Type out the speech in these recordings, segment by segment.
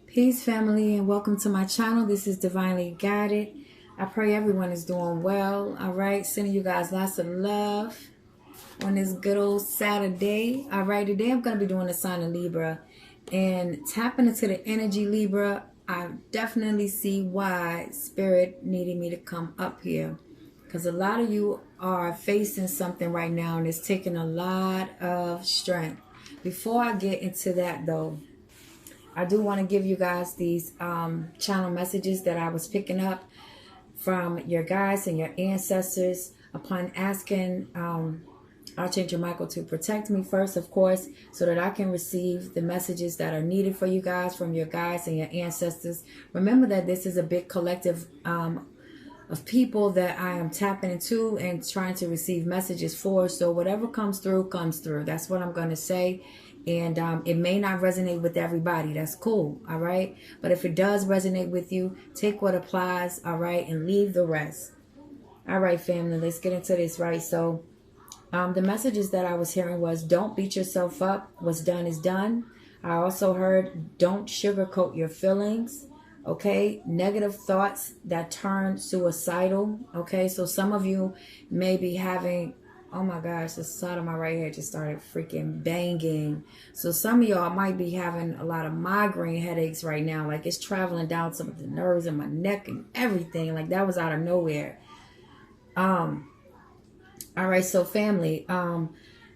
Peace, family, and welcome to my channel. This is Divinely Guided. I pray everyone is doing well. All right, sending you guys lots of love on this good old Saturday. All right, today I'm going to be doing the sign of Libra and tapping into the energy Libra. I definitely see why Spirit needed me to come up here, because a lot of you are facing something right now and it's taking a lot of strength. Before I get into that, though, I do want to give you guys these channel messages that I was picking up from your guides and your ancestors upon asking Archangel Michael to protect me first, of course, so that I can receive the messages that are needed for you guys from your guides and your ancestors. Remember that this is a big collective of people that I am tapping into and trying to receive messages for. So whatever comes through, comes through. That's what I'm going to say. And it may not resonate with everybody. That's cool. All right. But if it does resonate with you, take what applies. All right. And leave the rest. All right, family, let's get into this. Right. So the messages that I was hearing was, don't beat yourself up. What's done is done. I also heard, don't sugarcoat your feelings. Okay. Negative thoughts that turn suicidal. Okay. So some of you may be having, oh my gosh, the side of my right head just started freaking banging. So some of y'all might be having a lot of migraine headaches right now. Like it's traveling down some of the nerves in my neck and everything. Like that was out of nowhere. All right, so family,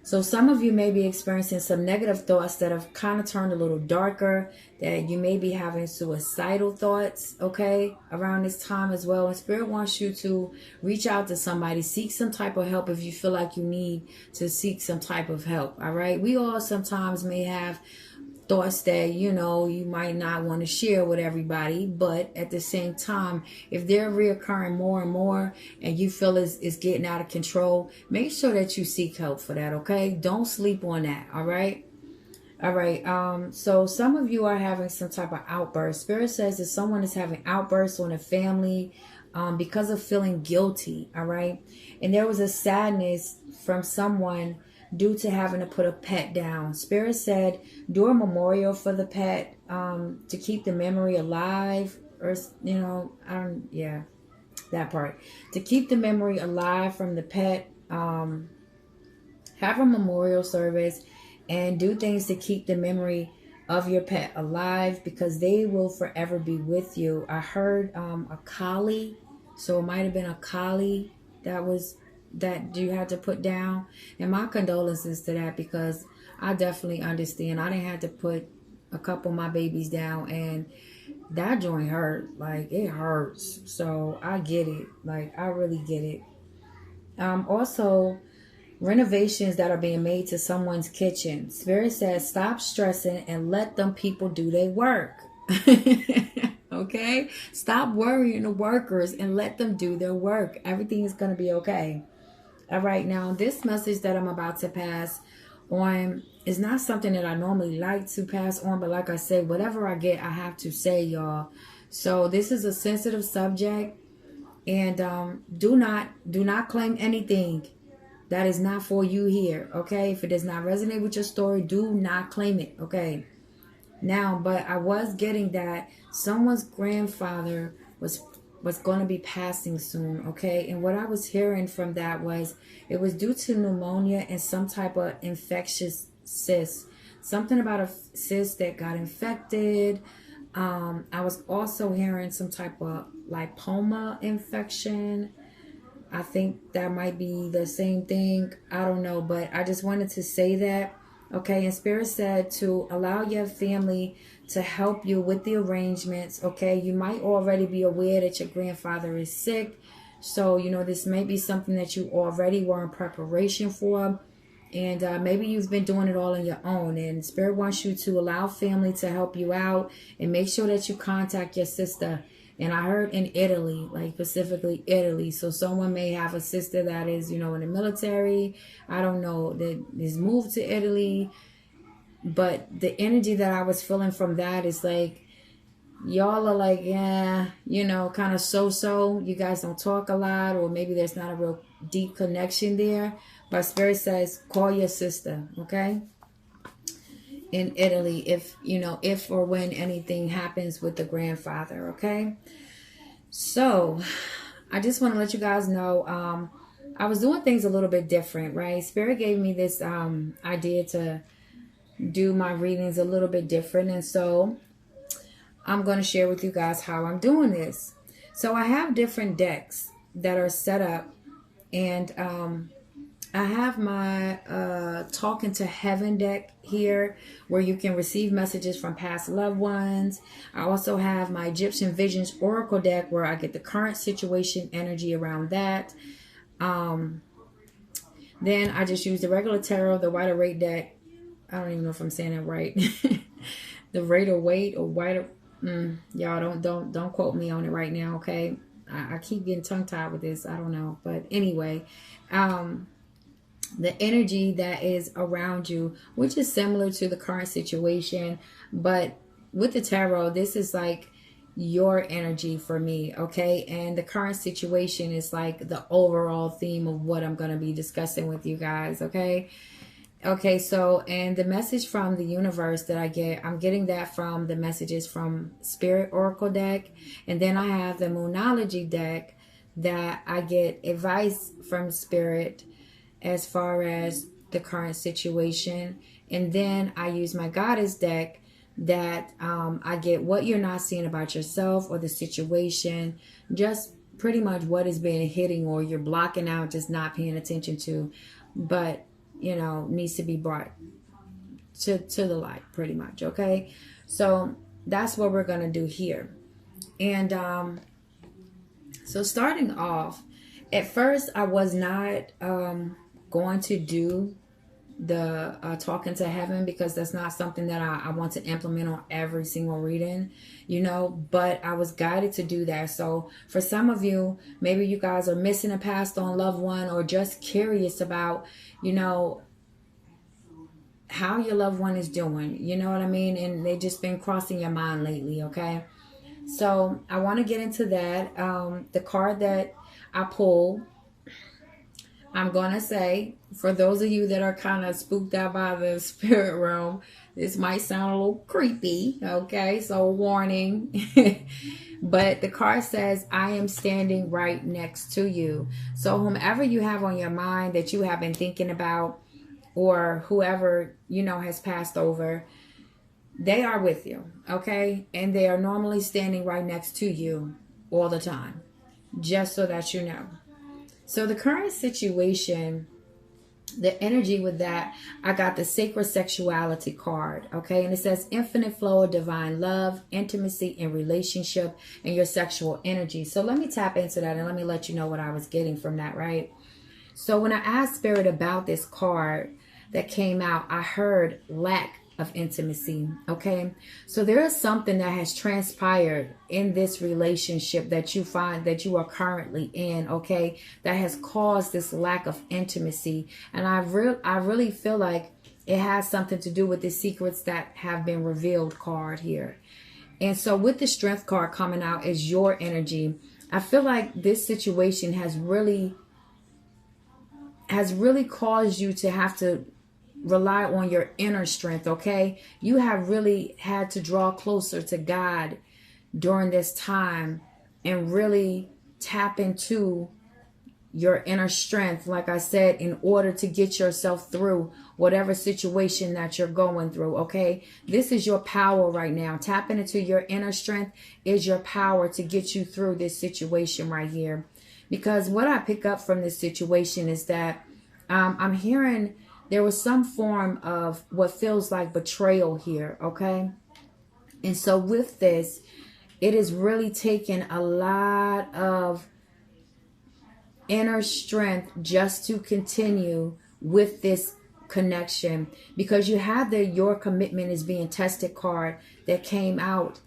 so some of you may be experiencing some negative thoughts that have kind of turned a little darker, that you may be having suicidal thoughts, okay, around this time as well. And Spirit wants you to reach out to somebody, seek some type of help if you feel like you need to seek some type of help, all right? We all sometimes may have thoughts that, you know, you might not want to share with everybody, but at the same time, if they're reoccurring more and more and you feel it's getting out of control, make sure that you seek help for that, okay? Don't sleep on that, all right? All right, so some of you are having some type of outburst. Spirit says that someone is having outbursts on a family because of feeling guilty, all right? And there was a sadness from someone due to having to put a pet down. Spirit said, do a memorial for the pet to keep the memory alive, or, you know, yeah, that part. To keep the memory alive from the pet, have a memorial service and do things to keep the memory of your pet alive, because they will forever be with you. I heard a collie, so it might have been a collie that you had to put down. And my condolences to that, because I definitely understand. I didn't have to put a couple of my babies down, and that joint hurt. Like, it hurts. So I get it. Like, I really get it. Also, renovations that are being made to someone's kitchen. Spirit says, stop stressing and let them people do their work. Okay? Stop worrying the workers and let them do their work. Everything is going to be okay. All right, now this message that I'm about to pass on is not something that I normally like to pass on, but like I say, whatever I get, I have to say, y'all. So this is a sensitive subject, and do not claim anything that is not for you here, okay? If it does not resonate with your story, do not claim it, okay? Now, but I was getting that someone's grandfather was going to be passing soon, okay? And what I was hearing from that was it was due to pneumonia and some type of infectious cyst. Something about a cyst that got infected. I was also hearing some type of lipoma infection. I think that might be the same thing. I don't know, but I just wanted to say that. Okay, and Spirit said to allow your family to help you with the arrangements. Okay, you might already be aware that your grandfather is sick. So, you know, this may be something that you already were in preparation for. And maybe you've been doing it all on your own. And Spirit wants you to allow family to help you out, and make sure that you contact your sister. And I heard in Italy, like specifically Italy. So someone may have a sister that is, you know, in the military. I don't know, that is moved to Italy. But the energy that I was feeling from that is like, y'all are like, yeah, you know, kind of so-so. You guys don't talk a lot, or maybe there's not a real deep connection there. But Spirit says, call your sister, okay? in Italy if, if or when anything happens with the grandfather, okay? So I just want to let you guys know, I was doing things a little bit different, right? Spirit gave me this idea to do my readings a little bit different. And so I'm going to share with you guys how I'm doing this. So I have different decks that are set up, and I have my Talking to Heaven deck here where you can receive messages from past loved ones. I also have my Egyptian Visions Oracle deck where I get the current situation energy around that. Then I just use the regular tarot, the Rider Waite deck. I don't even know if I'm saying that right. The Rider Waite or Rider. Y'all don't quote me on it right now, okay? I keep getting tongue tied with this. I don't know, but anyway, the energy that is around you, which is similar to the current situation, but with the tarot, this is like your energy for me, okay? And the current situation is like the overall theme of what I'm going to be discussing with you guys, okay? Okay, so, and the message from the universe that I get, I'm getting that from the messages from Spirit Oracle deck. And then I have the Moonology deck that I get advice from Spirit as far as the current situation. And then I use my Goddess deck that I get what you're not seeing about yourself or the situation, just pretty much what is being hitting or you're blocking out, just not paying attention to, but needs to be brought to the light, pretty much, okay? So that's what we're going to do here. And so starting off, at first I was not going to do the Talking to Heaven because that's not something that I want to implement on every single reading, but I was guided to do that. So for some of you, maybe you guys are missing a passed on loved one or just curious about, how your loved one is doing, you know what I mean? And they just been crossing your mind lately, okay? So I want to get into that. The card that I pulled, I'm going to say, for those of you that are kind of spooked out by the spirit realm, this might sound a little creepy, okay? So warning. But the card says, I am standing right next to you. So whomever you have on your mind that you have been thinking about, or whoever, has passed over, they are with you, okay? And they are normally standing right next to you all the time, just so that you know. So the current situation, the energy with that, I got the Sacred Sexuality card, okay? And it says infinite flow of divine love, intimacy, and relationship, and your sexual energy. So let me tap into that and let me let you know what I was getting from that, right? So when I asked Spirit about this card that came out, I heard lack of intimacy, okay? So there is something that has transpired in this relationship that you find that you are currently in, okay, that has caused this lack of intimacy. And I really feel like it has something to do with the secrets that have been revealed card here. And so with the Strength card coming out as your energy, I feel like this situation has really caused you to have to rely on your inner strength, okay? You have really had to draw closer to God during this time and really tap into your inner strength, like I said, in order to get yourself through whatever situation that you're going through, okay? This is your power right now. Tapping into your inner strength is your power to get you through this situation right here. Because what I pick up from this situation is that I'm hearing there was some form of what feels like betrayal here, okay? And so with this, it is really taking a lot of inner strength just to continue with this connection, because you have the your commitment is being tested card that came out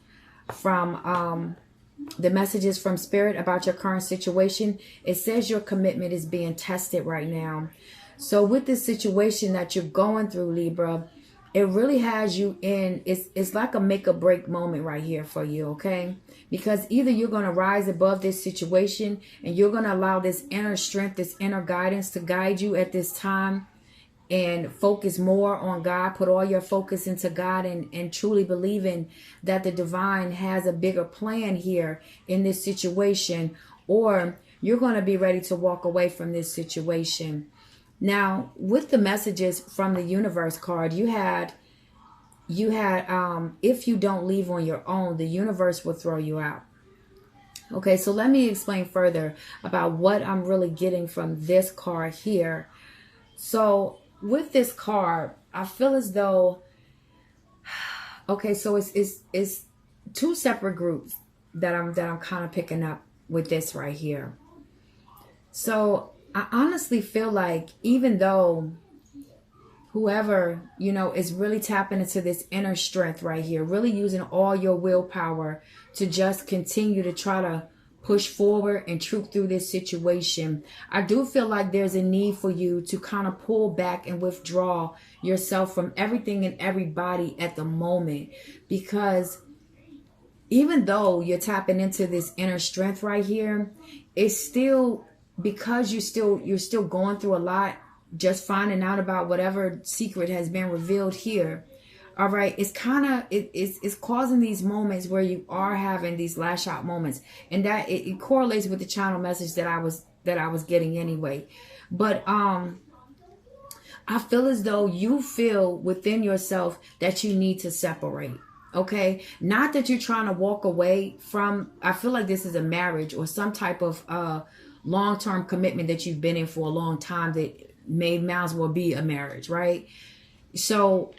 from the messages from Spirit about your current situation. It says your commitment is being tested right now. So with this situation that you're going through, Libra, it really has you in, it's like a make or break moment right here for you, okay? Because either you're going to rise above this situation and you're going to allow this inner strength, this inner guidance to guide you at this time and focus more on God. Put all your focus into God and truly believing that the divine has a bigger plan here in this situation, or you're going to be ready to walk away from this situation. Now, with the messages from the universe card, you had if you don't leave on your own, the universe will throw you out. Okay, so let me explain further about what I'm really getting from this card here. So with this card, I feel as though, okay, so it's two separate groups that I'm kind of picking up with this right here. So I honestly feel like even though whoever, is really tapping into this inner strength right here, really using all your willpower to just continue to try to push forward and troop through this situation, I do feel like there's a need for you to kind of pull back and withdraw yourself from everything and everybody at the moment, because even though you're tapping into this inner strength right here, it's still, because you're still going through a lot, just finding out about whatever secret has been revealed here. All right, it's kind of it's causing these moments where you are having these lash out moments, and that it correlates with the channel message that I was getting anyway. But I feel as though you feel within yourself that you need to separate. Okay, not that you're trying to walk away from. I feel like this is a marriage or some type of long-term commitment that you've been in for a long time that may as well be a marriage, right? So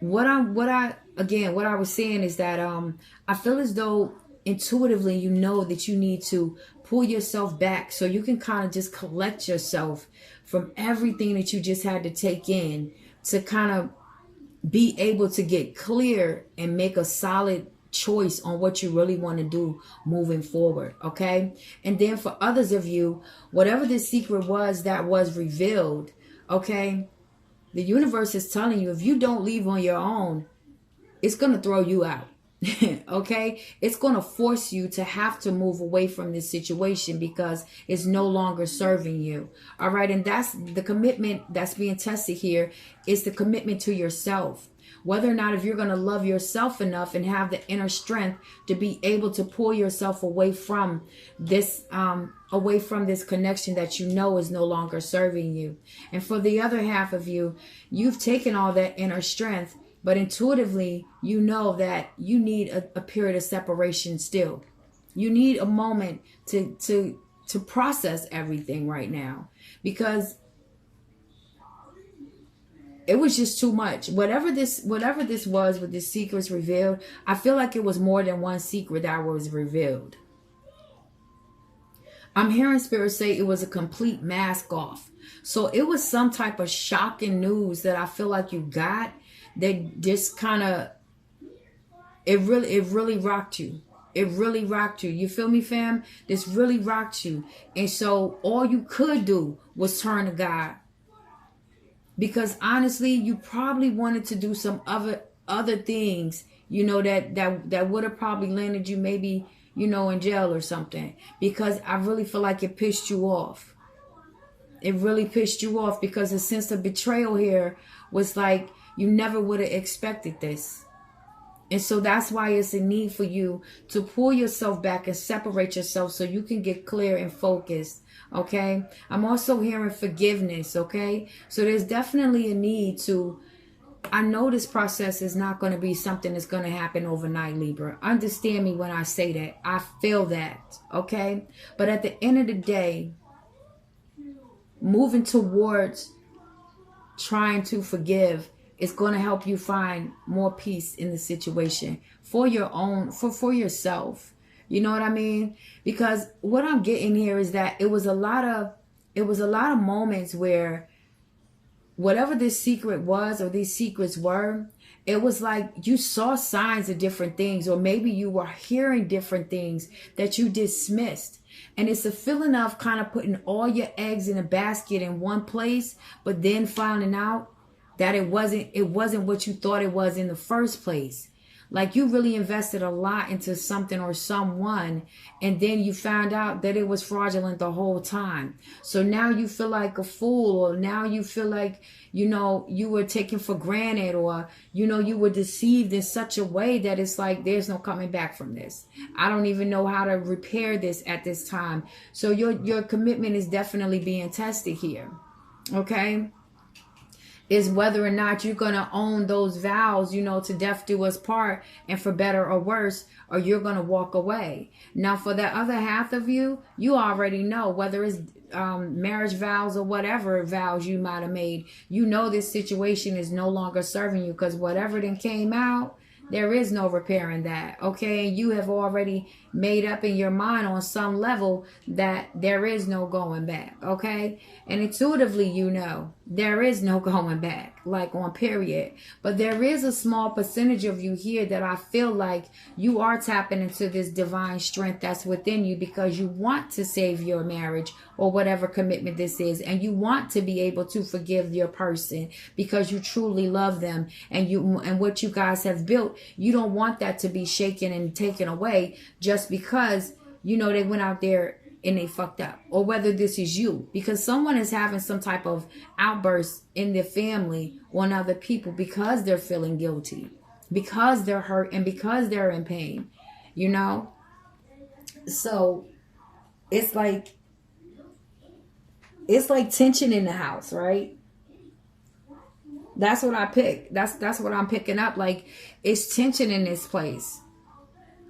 what I was saying is that I feel as though intuitively you know that you need to pull yourself back so you can kind of just collect yourself from everything that you just had to take in to kind of be able to get clear and make a solid choice on what you really want to do moving forward. Okay, and then for others of you, whatever the secret was that was revealed, okay, the universe is telling you if you don't leave on your own, it's going to throw you out. Okay, it's going to force you to have to move away from this situation because it's no longer serving you. All right, and that's the commitment that's being tested here, is the commitment to yourself. Whether or not if you're going to love yourself enough and have the inner strength to be able to pull yourself away from this connection that you know is no longer serving you. And for the other half of you, you've taken all that inner strength, but intuitively you know that you need a period of separation still. You need a moment to process everything right now, because it was just too much. Whatever this was with this secrets revealed, I feel like it was more than one secret that was revealed. I'm hearing Spirit say it was a complete mask off. So it was some type of shocking news that I feel like you got that just kind of, it really rocked you. It really rocked you. You feel me, fam? This really rocked you. And so all you could do was turn to God. Because honestly, you probably wanted to do some other things, that would have probably landed you maybe, in jail or something. Because I really feel like it pissed you off. It really pissed you off because the sense of betrayal here was like you never would have expected this. And so that's why it's a need for you to pull yourself back and separate yourself so you can get clear and focused. Okay, I'm also hearing forgiveness. Okay, so there's definitely a need to, I know this process is not going to be something that's going to happen overnight, Libra. Understand me when I say that. I feel that. Okay, but at the end of the day, moving towards trying to forgive is going to help you find more peace in the situation for your own, for yourself. You know what I mean? Because what I'm getting here is that it was a lot of moments where whatever this secret was or these secrets were, it was like you saw signs of different things, or maybe you were hearing different things that you dismissed. And it's a feeling of kind of putting all your eggs in a basket in one place, but then finding out that it wasn't what you thought it was in the first place. Like you really invested a lot into something or someone, and then you found out that it was fraudulent the whole time. So now you feel like a fool, or now you feel like, you know, you were taken for granted, or, you know, you were deceived in such a way that it's like there's no coming back from this. I don't even know how to repair this at this time. So your commitment is definitely being tested here. Okay? Is whether or not you're going to own those vows, you know, to death do us part, and for better or worse, or you're going to walk away. Now, for the other half of you, you already know, whether it's marriage vows or whatever vows you might have made, you know this situation is no longer serving you, because whatever then came out, there is no repairing that. Okay? And you have already made up in your mind on some level that there is no going back. Okay? And intuitively, you know, there is no going back, like on period. But there is a small percentage of you here that I feel like you are tapping into this divine strength that's within you, because you want to save your marriage or whatever commitment this is, and you want to be able to forgive your person because you truly love them, and what you guys have built, you don't want that to be shaken and taken away just because, you know, they went out there and they fucked up, or whether this is you, because someone is having some type of outburst in their family on other people because they're feeling guilty, because they're hurt, and because they're in pain, you know. So it's like tension in the house, right? That's what I pick. That's what I'm picking up. Like, it's tension in this place.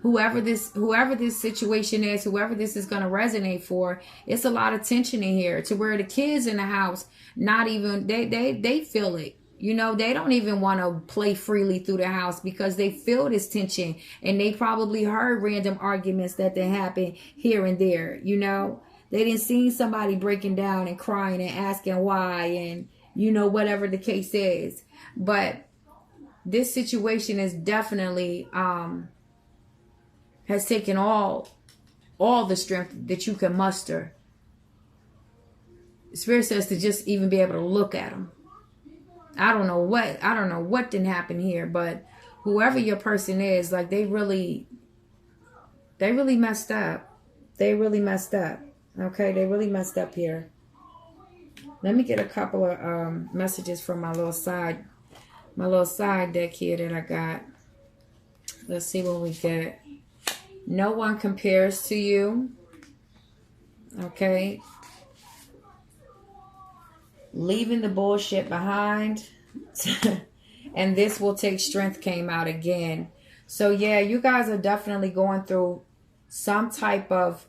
Whoever this situation is, whoever this is going to resonate for, it's a lot of tension in here, to where the kids in the house, not even, they feel it. You know, they don't even want to play freely through the house because they feel this tension, and they probably heard random arguments that they happen here and there. You know, they didn't see somebody breaking down and crying and asking why, and, you know, whatever the case is. But this situation is definitely, has taken all the strength that you can muster. Spirit says to just even be able to look at them. I don't know what didn't happen here, but whoever your person is, like, they really messed up. They really messed up. Okay, they really messed up here. Let me get a couple of messages from my little side deck here that I got. Let's see what we get. No one compares to you. Okay. Leaving the bullshit behind. And this will take strength came out again. So yeah, you guys are definitely going through some type of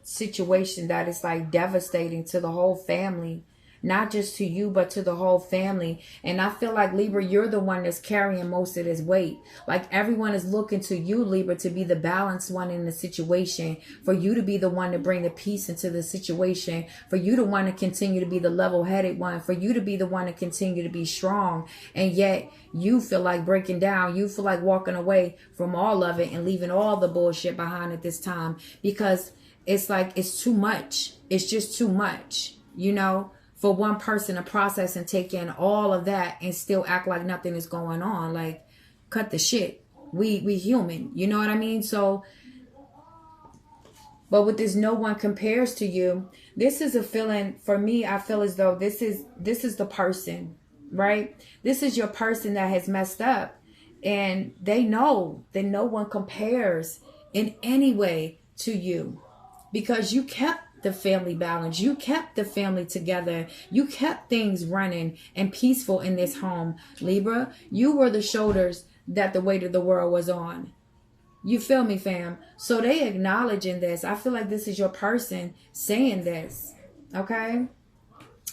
situation that is like devastating to the whole family. Not just to you, but to the whole family. And I feel like, Libra, you're the one that's carrying most of this weight. Like, everyone is looking to you, Libra, to be the balanced one in the situation, for you to be the one to bring the peace into the situation, for you to want to continue to be the level-headed one, for you to be the one to continue to be strong. And yet you feel like breaking down. You feel like walking away from all of it and leaving all the bullshit behind at this time, because it's like, it's too much. It's just too much, you know, for one person to process and take in all of that and still act like nothing is going on. Like, cut the shit. We human, you know what I mean? So, but with this no one compares to you, this is a feeling for me. I feel as though this is the person, right? This is your person that has messed up, and they know that no one compares in any way to you, because you kept the family balance. You kept the family together. You kept things running and peaceful in this home. Libra, you were the shoulders that the weight of the world was on. You feel me, fam? So they acknowledging this. I feel like this is your person saying this. Okay?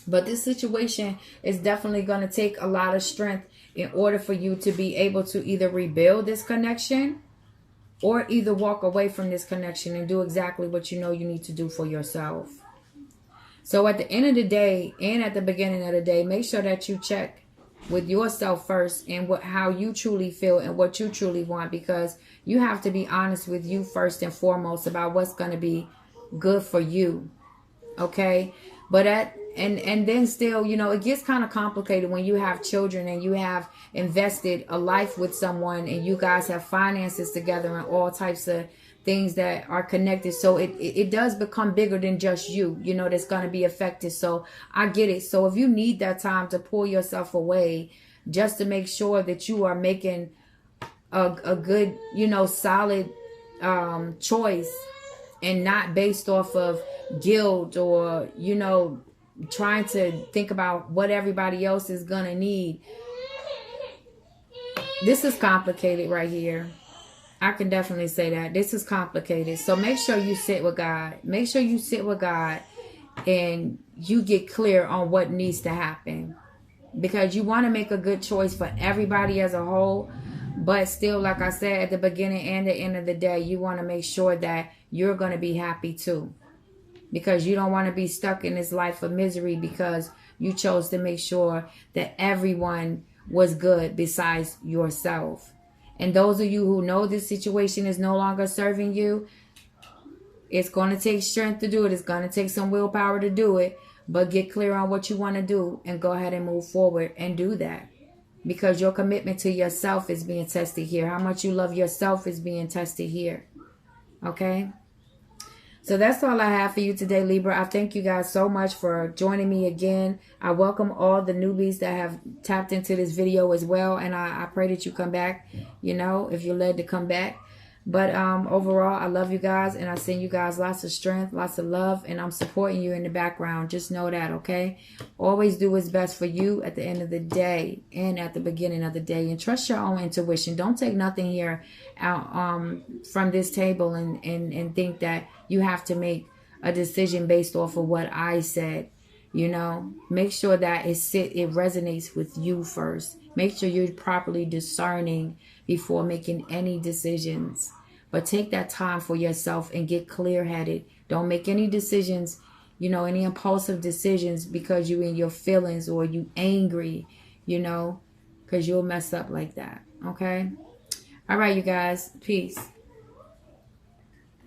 But this situation is definitely going to take a lot of strength in order for you to be able to either rebuild this connection, or either walk away from this connection and do exactly what you know you need to do for yourself. So at the end of the day, and at the beginning of the day, make sure that you check with yourself first, and how you truly feel and what you truly want, because you have to be honest with you first and foremost about what's going to be good for you. Okay? But and then still, you know, it gets kind of complicated when you have children and you have invested a life with someone and you guys have finances together and all types of things that are connected. So it does become bigger than just you, you know, that's going to be affected. So I get it. So if you need that time to pull yourself away just to make sure that you are making a good, you know, solid choice and not based off of guilt or, you know, trying to think about what everybody else is going to need. This is complicated right here. I can definitely say that. This is complicated. So make sure you sit with God. Make sure you sit with God and you get clear on what needs to happen. Because you want to make a good choice for everybody as a whole. But still, like I said, at the beginning and the end of the day, you want to make sure that you're going to be happy too. Because you don't want to be stuck in this life of misery because you chose to make sure that everyone was good besides yourself. And those of you who know this situation is no longer serving you, it's going to take strength to do it. It's going to take some willpower to do it. But get clear on what you want to do and go ahead and move forward and do that. Because your commitment to yourself is being tested here. How much you love yourself is being tested here. Okay? So that's all I have for you today, Libra. I thank you guys so much for joining me again. I welcome all the newbies that have tapped into this video as well. And I pray that you come back, you know, if you're led to come back. But overall, I love you guys. And I send you guys lots of strength, lots of love. And I'm supporting you in the background. Just know that, okay? Always do what's best for you at the end of the day and at the beginning of the day. And trust your own intuition. Don't take nothing here out from this table and think that you have to make a decision based off of what I said. You know, make sure that it resonates with you first. Make sure you're properly discerning before making any decisions. But take that time for yourself and get clear-headed. Don't make any decisions, you know, any impulsive decisions because you're in your feelings or you angry, you know, because you'll mess up like that. Okay? All right, you guys. Peace.